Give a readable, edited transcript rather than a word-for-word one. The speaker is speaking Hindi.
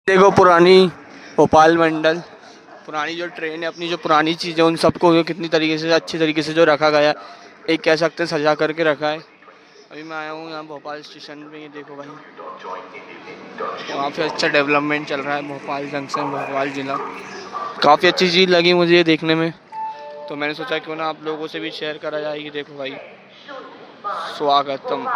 देखो पुरानी भोपाल मंडल, पुरानी जो ट्रेन है, अपनी जो पुरानी चीज़ें, उन सबको कितनी तरीके से अच्छी तरीके से जो रखा गया, एक कह सकते हैं सजा करके रखा है। अभी मैं आया हूँ यहाँ भोपाल स्टेशन पे, ये देखो भाई वहाँ पे अच्छा डेवलपमेंट चल रहा है। भोपाल जंक्शन, भोपाल ज़िला, काफ़ी अच्छी चीज़ लगी मुझे ये देखने में, तो मैंने सोचा क्यों ना आप लोगों से भी शेयर करा जाए। ये देखो भाई, स्वागतम।